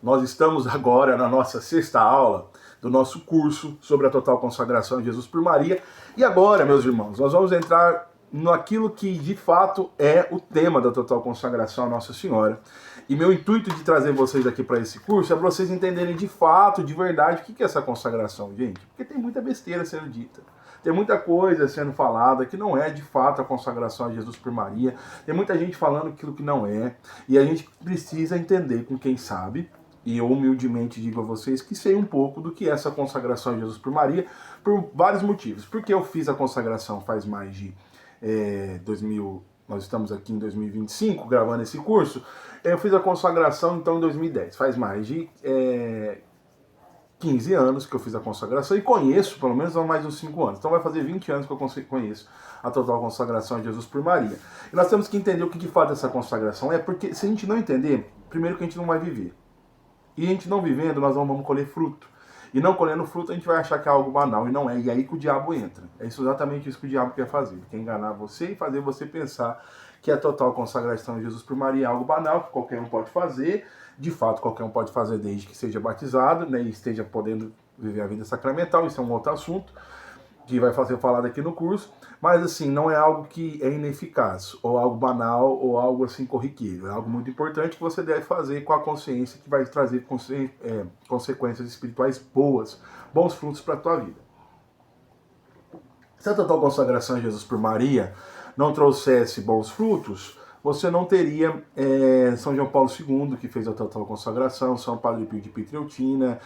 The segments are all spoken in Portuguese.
Nós estamos agora na nossa sexta aula do nosso curso sobre a total consagração a Jesus por Maria. E agora, meus irmãos, nós vamos entrar naquilo que de fato é o tema da total consagração a Nossa Senhora. E meu intuito de trazer vocês aqui para esse curso é para vocês entenderem de fato, de verdade, o que é essa consagração, gente. Porque tem muita besteira sendo dita. Tem muita coisa sendo falada que não é de fato a consagração a Jesus por Maria. Tem muita gente falando aquilo que não é. E a gente precisa entender com quem sabe. E eu humildemente digo a vocês que sei um pouco do que é essa consagração a Jesus por Maria, por vários motivos. Porque eu fiz a consagração faz mais de 2000, nós estamos aqui em 2025 gravando esse curso. Eu fiz a consagração então em 2010, faz mais de 15 anos que eu fiz a consagração e conheço, pelo menos há mais uns 5 anos. Então vai fazer 20 anos que eu conheço a total consagração a Jesus por Maria. E nós temos que entender o que de fato essa consagração é, porque se a gente não entender, primeiro que a gente não vai viver. E a gente não vivendo, nós não vamos colher fruto. E não colhendo fruto, a gente vai achar que é algo banal, e não é. E aí que o diabo entra. É exatamente isso que o diabo quer fazer. Ele quer enganar você e fazer você pensar que a total consagração a Jesus por Maria é algo banal, que qualquer um pode fazer. De fato, qualquer um pode fazer desde que seja batizado, né, e esteja podendo viver a vida sacramental. Isso é um outro assunto que vai fazer falado aqui no curso, mas assim, não é algo que é ineficaz, ou algo banal, ou algo assim corriqueiro. É algo muito importante que você deve fazer com a consciência que vai trazer consequências espirituais boas, bons frutos para a tua vida. Se a total consagração a Jesus por Maria não trouxesse bons frutos, você não teria São João Paulo II, que fez a total consagração, São Padre Pio de Pietrelcina,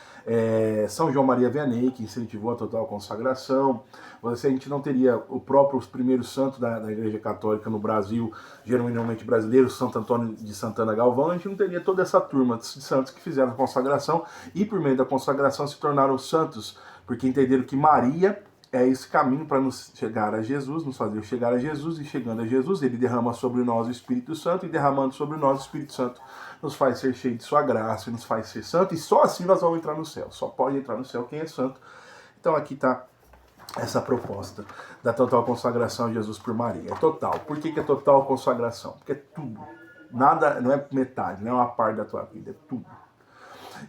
São João Maria Vianney, que incentivou a total consagração. A gente não teria os primeiros santos da Igreja Católica no Brasil, geralmente brasileiros, Santo Antônio de Santana Galvão. A gente não teria toda essa turma de santos que fizeram a consagração e, por meio da consagração, se tornaram santos, porque entenderam que Maria é esse caminho para nos chegar a Jesus, nos fazer chegar a Jesus, e chegando a Jesus, ele derrama sobre nós o Espírito Santo, e derramando sobre nós o Espírito Santo nos faz ser cheio de sua graça, e nos faz ser santo, e só assim nós vamos entrar no céu. Só pode entrar no céu quem é santo. Então aqui está essa proposta da total consagração a Jesus por Maria. É total. Por que é total consagração? Porque é tudo. Nada, não é metade, não é uma parte da tua vida, é tudo.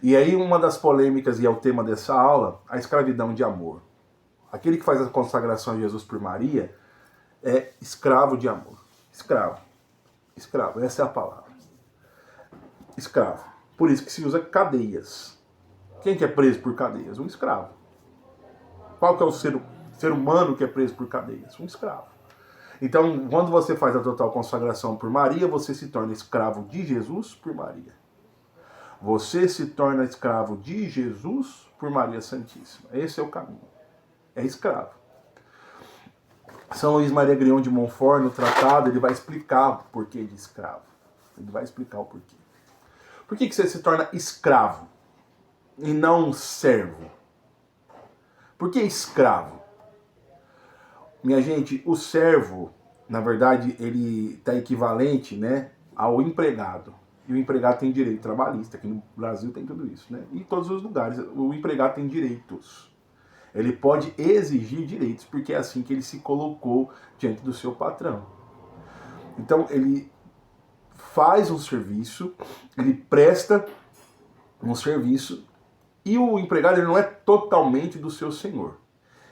E aí uma das polêmicas, e é o tema dessa aula, a escravidão de amor. Aquele que faz a consagração a Jesus por Maria é escravo de amor. Escravo. Escravo, essa é a palavra. Escravo. Por isso que se usa cadeias. Quem que é preso por cadeias? Um escravo. Qual que é o ser humano que é preso por cadeias? Um escravo. Então, quando você faz a total consagração por Maria, você se torna escravo de Jesus por Maria. Você se torna escravo de Jesus por Maria Santíssima. Esse é o caminho. É escravo. São Luís Maria Grião de Montfort, no tratado, ele vai explicar o porquê de escravo. Ele vai explicar o porquê. Por que você se torna escravo e não servo? Por que escravo? Minha gente, o servo, na verdade, ele está equivalente, né, ao empregado. E o empregado tem direito trabalhista. Aqui no Brasil tem tudo isso, né? E em todos os lugares, o empregado tem direitos. Ele pode exigir direitos, porque é assim que ele se colocou diante do seu patrão. Então, ele faz um serviço, ele presta um serviço, e o empregado ele não é totalmente do seu senhor.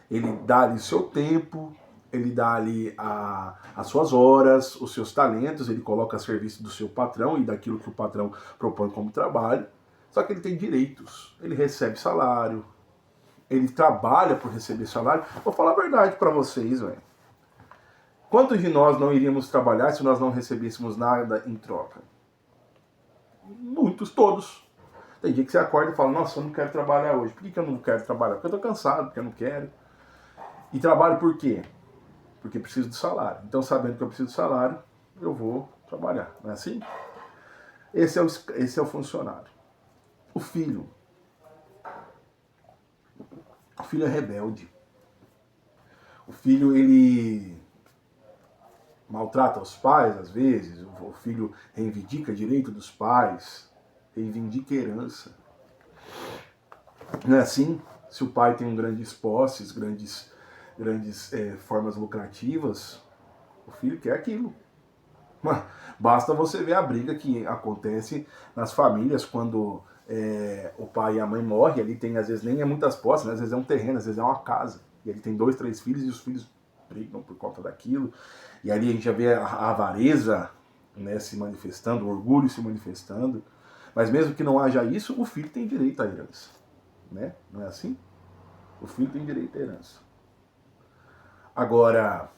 Ele dá ali seu tempo, ele dá ali as suas horas, os seus talentos, ele coloca a serviço do seu patrão e daquilo que o patrão propõe como trabalho. Só que ele tem direitos, ele recebe salário, ele trabalha por receber salário. Vou falar a verdade para vocês, velho. Quantos de nós não iríamos trabalhar se nós não recebêssemos nada em troca? Muitos, todos. Tem dia que você acorda e fala, nossa, eu não quero trabalhar hoje. Por que eu não quero trabalhar? Porque eu tô cansado, porque eu não quero. E trabalho por quê? Porque preciso de salário. Então, sabendo que eu preciso de salário, eu vou trabalhar. Não é assim? Esse é o funcionário. O filho. O filho é rebelde. O filho, ele maltrata os pais, às vezes. O filho reivindica direito dos pais. Reivindica herança. Não é assim? Se o pai tem grandes posses, grandes formas lucrativas, o filho quer aquilo. Basta você ver a briga que acontece nas famílias quando o pai e a mãe morrem. Ali tem, às vezes, nem é muitas posses, né? Às vezes é um terreno, às vezes é uma casa. E ele tem 2, 3 filhos e os filhos brigam por conta daquilo. E ali a gente já vê a avareza, né, se manifestando, o orgulho se manifestando. Mas mesmo que não haja isso, o filho tem direito à herança. Né? Não é assim? O filho tem direito à herança. Agora,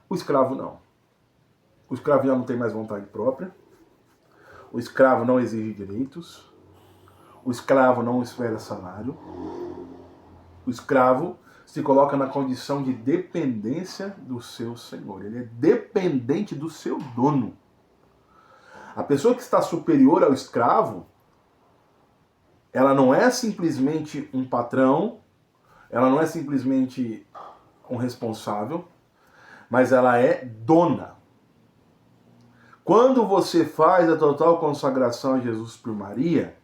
o escravo não. O escravo já não tem mais vontade própria. O escravo não exige direitos. O escravo não espera salário. O escravo se coloca na condição de dependência do seu senhor. Ele é dependente do seu dono. A pessoa que está superior ao escravo, ela não é simplesmente um patrão, ela não é simplesmente um responsável, mas ela é dona. Quando você faz a total consagração a Jesus por Maria,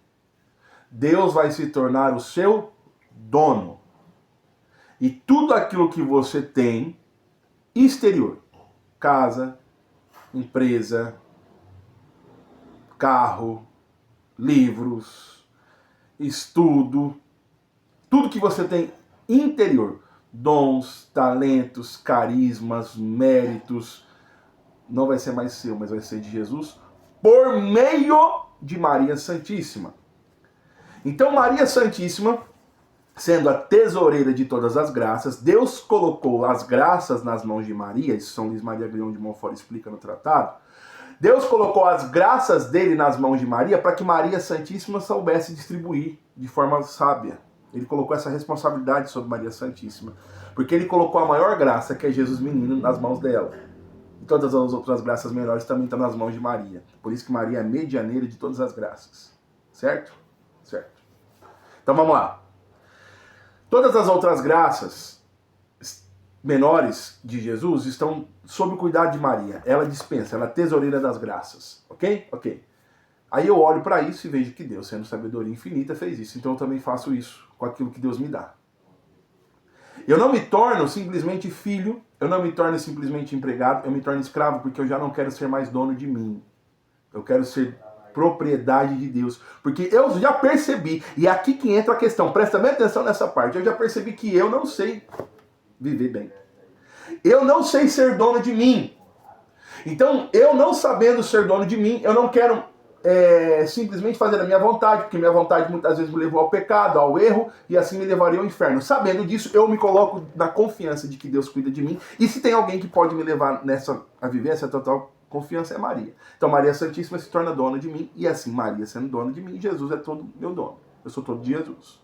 Deus vai se tornar o seu dono. E tudo aquilo que você tem exterior, casa, empresa, carro, livros, estudo, tudo que você tem interior, dons, talentos, carismas, méritos, não vai ser mais seu, mas vai ser de Jesus por meio de Maria Santíssima. Então Maria Santíssima, sendo a tesoureira de todas as graças, Deus colocou as graças nas mãos de Maria, isso São Luís Maria Grião de Montfort explica no tratado. Deus colocou as graças dele nas mãos de Maria para que Maria Santíssima soubesse distribuir de forma sábia. Ele colocou essa responsabilidade sobre Maria Santíssima, porque ele colocou a maior graça, que é Jesus menino, nas mãos dela. E todas as outras graças menores também estão nas mãos de Maria. Por isso que Maria é medianeira de todas as graças. Certo? Certo. Então vamos lá. Todas as outras graças menores de Jesus estão sob o cuidado de Maria. Ela dispensa, ela é tesoureira das graças. Ok? Ok. Aí eu olho para isso e vejo que Deus, sendo sabedoria infinita, fez isso. Então eu também faço isso com aquilo que Deus me dá. Eu não me torno simplesmente filho, eu não me torno simplesmente empregado, eu me torno escravo porque eu já não quero ser mais dono de mim. Eu quero ser propriedade de Deus. Porque eu já percebi, e é aqui que entra a questão, presta bem atenção nessa parte, eu já percebi que eu não sei viver bem. Eu não sei ser dono de mim. Então, eu não sabendo ser dono de mim, eu não quero simplesmente fazer a minha vontade, porque minha vontade muitas vezes me levou ao pecado, ao erro, e assim me levaria ao inferno. Sabendo disso, eu me coloco na confiança de que Deus cuida de mim, e se tem alguém que pode me levar a viver essa total confiança, é Maria. Então Maria Santíssima se torna dona de mim, e assim Maria sendo dona de mim, Jesus é todo meu dono. Eu sou todo de Jesus.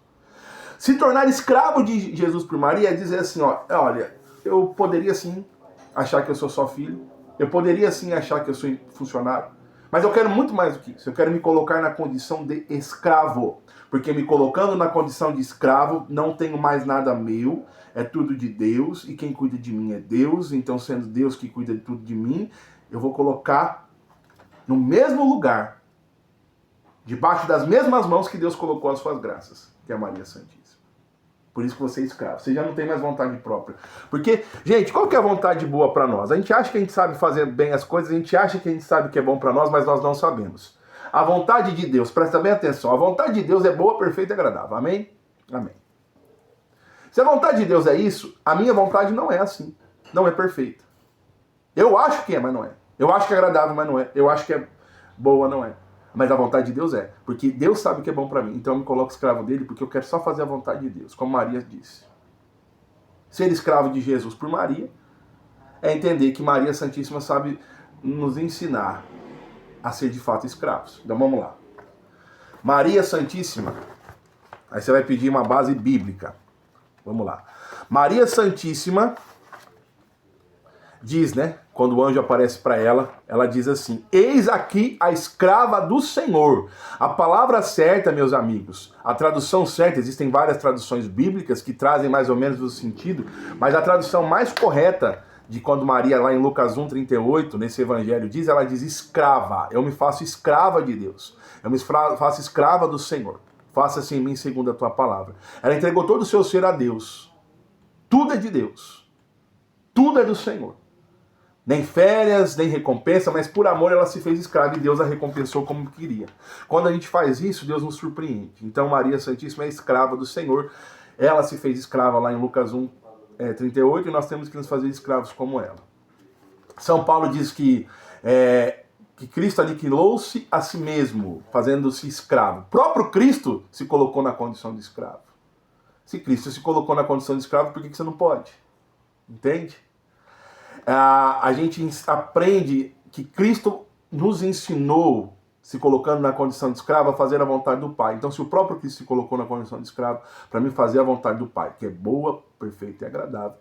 Se tornar escravo de Jesus por Maria é dizer assim, olha, eu poderia sim achar que eu sou só filho, eu poderia sim achar que eu sou funcionário, mas eu quero muito mais do que isso. Eu quero me colocar na condição de escravo. Porque me colocando na condição de escravo, não tenho mais nada meu. É tudo de Deus. E quem cuida de mim é Deus. Então, sendo Deus que cuida de tudo de mim, eu vou colocar no mesmo lugar, debaixo das mesmas mãos que Deus colocou as suas graças, que é a Maria Santíssima. Por isso que você é escravo. Você já não tem mais vontade própria. Porque, gente, qual que é a vontade boa para nós? A gente acha que a gente sabe fazer bem as coisas, a gente acha que a gente sabe o que é bom para nós, mas nós não sabemos. A vontade de Deus, presta bem atenção, a vontade de Deus é boa, perfeita e agradável. Amém? Amém. Se a vontade de Deus é isso, a minha vontade não é assim. Não é perfeita. Eu acho que é, mas não é. Eu acho que é agradável, mas não é. Eu acho que é boa, não é. Mas a vontade de Deus é. Porque Deus sabe o que é bom para mim. Então eu me coloco escravo dele porque eu quero só fazer a vontade de Deus. Como Maria disse. Ser escravo de Jesus por Maria é entender que Maria Santíssima sabe nos ensinar a ser de fato escravos. Então vamos lá. Maria Santíssima. Aí você vai pedir uma base bíblica. Vamos lá. Maria Santíssima diz, né? Quando o anjo aparece para ela, ela diz assim: eis aqui a escrava do Senhor. A palavra certa, meus amigos, a tradução certa, existem várias traduções bíblicas que trazem mais ou menos o sentido, mas a tradução mais correta de quando Maria, lá em Lucas 1,38, nesse evangelho, diz, ela diz escrava. Eu me faço escrava de Deus. Eu me faço escrava do Senhor. Faça-se em mim segundo a tua palavra. Ela entregou todo o seu ser a Deus. Tudo é de Deus. Tudo é do Senhor. Nem férias, nem recompensa, mas por amor ela se fez escrava e Deus a recompensou como queria. Quando a gente faz isso, Deus nos surpreende. Então Maria Santíssima é escrava do Senhor. Ela se fez escrava lá em Lucas 1, 38, e nós temos que nos fazer escravos como ela. São Paulo diz que Cristo aniquilou-se a si mesmo, fazendo-se escravo. O próprio Cristo se colocou na condição de escravo. Se Cristo se colocou na condição de escravo, por que você não pode? Entende? A gente aprende que Cristo nos ensinou, se colocando na condição de escravo, a fazer a vontade do Pai. Então, se o próprio Cristo se colocou na condição de escravo, para mim fazer a vontade do Pai, que é boa, perfeita e agradável,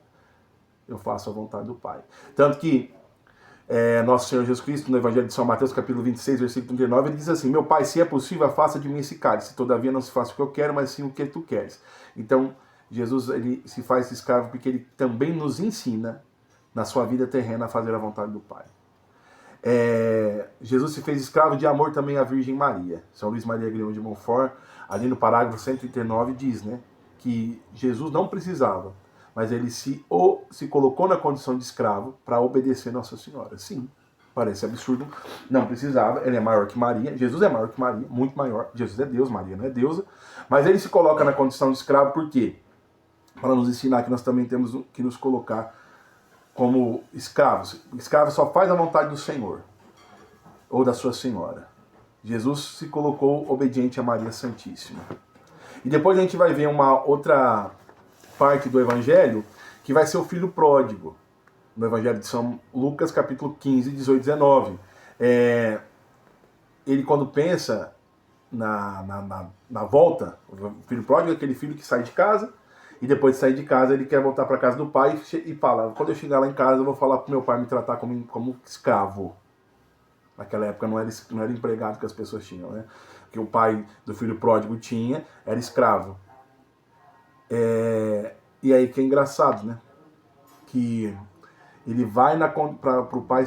eu faço a vontade do Pai. Tanto que nosso Senhor Jesus Cristo, no Evangelho de São Mateus, capítulo 26, versículo 39, ele diz assim: meu Pai, se é possível, faça de mim esse cálice. Todavia não se faça o que eu quero, mas sim o que tu queres. Então, Jesus ele se faz escravo porque ele também nos ensina, na sua vida terrena, a fazer a vontade do Pai. Jesus se fez escravo de amor também à Virgem Maria. São Luís Maria Grião de Montfort, ali no parágrafo 139, diz, né, que Jesus não precisava, mas ele se colocou na condição de escravo para obedecer Nossa Senhora. Sim, parece absurdo, não precisava, ele é maior que Maria, Jesus é maior que Maria, muito maior, Jesus é Deus, Maria não é deusa, mas ele se coloca na condição de escravo por quê? Para nos ensinar que nós também temos que nos colocar como escravos. Escravo só faz a vontade do Senhor ou da sua Senhora. Jesus se colocou obediente a Maria Santíssima. E depois a gente vai ver uma outra parte do Evangelho, que vai ser o filho pródigo, no Evangelho de São Lucas, capítulo 15, 18 e 19. Ele, quando pensa na volta, o filho pródigo é aquele filho que sai de casa, e depois de sair de casa ele quer voltar para casa do pai e fala: quando eu chegar lá em casa eu vou falar para meu pai me tratar como escravo. Naquela época não era empregado que as pessoas tinham, né? Que o pai do filho pródigo era escravo. E aí que é engraçado, né? Que ele vai para o pai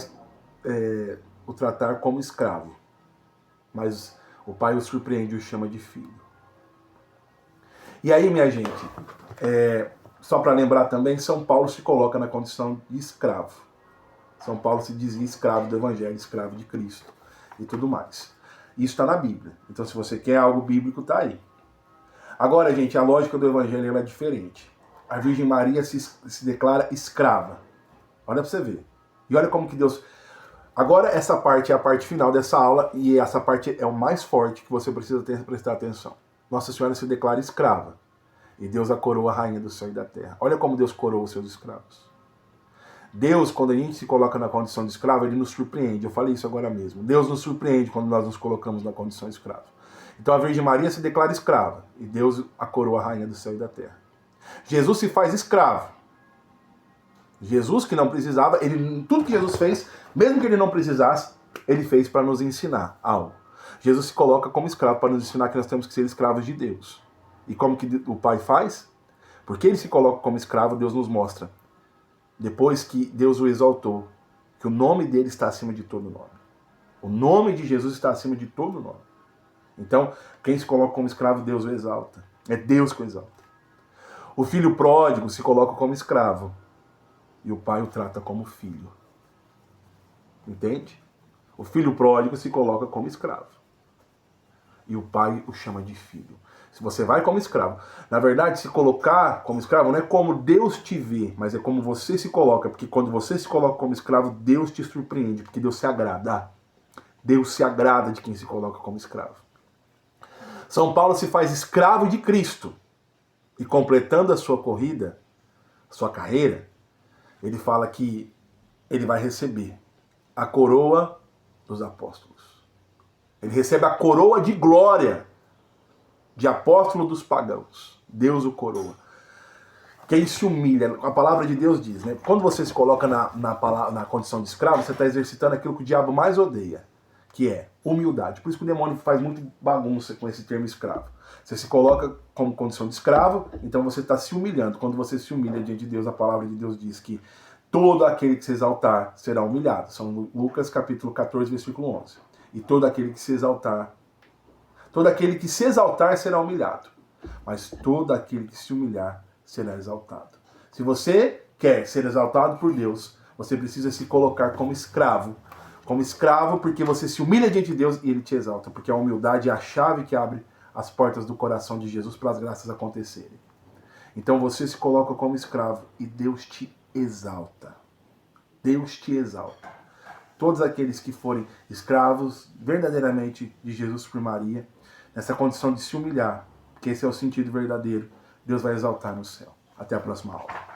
o tratar como escravo, mas o pai o surpreende e o chama de filho. E aí, minha gente, só para lembrar também, São Paulo se coloca na condição de escravo. São Paulo se dizia escravo do Evangelho, escravo de Cristo e tudo mais. Isso está na Bíblia. Então, se você quer algo bíblico, está aí. Agora, gente, a lógica do Evangelho é diferente. A Virgem Maria se declara escrava. Olha para você ver. E olha como que Deus... Agora, essa parte é a parte final dessa aula, e essa parte é o mais forte que você precisa prestar atenção. Nossa Senhora se declara escrava. E Deus a coroa rainha do céu e da terra. Olha como Deus coroa os seus escravos. Deus, quando a gente se coloca na condição de escravo, ele nos surpreende. Eu falei isso agora mesmo. Deus nos surpreende quando nós nos colocamos na condição de escravo. Então a Virgem Maria se declara escrava. E Deus a coroa rainha do céu e da terra. Jesus se faz escravo. Jesus, que não precisava, tudo que Jesus fez, mesmo que ele não precisasse, ele fez para nos ensinar algo. Jesus se coloca como escravo para nos ensinar que nós temos que ser escravos de Deus. E como que o Pai faz? Porque ele se coloca como escravo, Deus nos mostra. Depois que Deus o exaltou, que o nome dele está acima de todo nome. O nome de Jesus está acima de todo nome. Então, quem se coloca como escravo, Deus o exalta. É Deus que o exalta. O filho pródigo se coloca como escravo. E o pai o trata como filho. Entende? O filho pródigo se coloca como escravo. E o pai o chama de filho. Se você vai como escravo. Na verdade, se colocar como escravo não é como Deus te vê, mas é como você se coloca. Porque quando você se coloca como escravo, Deus te surpreende. Porque Deus se agrada. Deus se agrada de quem se coloca como escravo. São Paulo se faz escravo de Cristo. E completando a sua corrida, a sua carreira, ele fala que ele vai receber a coroa dos apóstolos. Ele recebe a coroa de glória de apóstolo dos pagãos. Deus o coroa. Quem se humilha, a palavra de Deus diz, né? Quando você se coloca na condição de escravo, você está exercitando aquilo que o diabo mais odeia, que é humildade. Por isso que o demônio faz muito bagunça com esse termo escravo. Você se coloca como condição de escravo, então você está se humilhando. Quando você se humilha diante de Deus, a palavra de Deus diz que todo aquele que se exaltar será humilhado. São Lucas capítulo 14, versículo 11. E todo aquele que se exaltar será humilhado. Mas todo aquele que se humilhar será exaltado. Se você quer ser exaltado por Deus, Você precisa se colocar como escravo. Como escravo porque você se humilha diante de Deus e Ele te exalta. Porque a humildade é a chave que abre as portas do coração de Jesus para as graças acontecerem. Então você se coloca como escravo e Deus te exalta. Deus te exalta. Todos aqueles que forem escravos verdadeiramente de Jesus por Maria, nessa condição de se humilhar, porque esse é o sentido verdadeiro, Deus vai exaltar no céu. Até a próxima aula.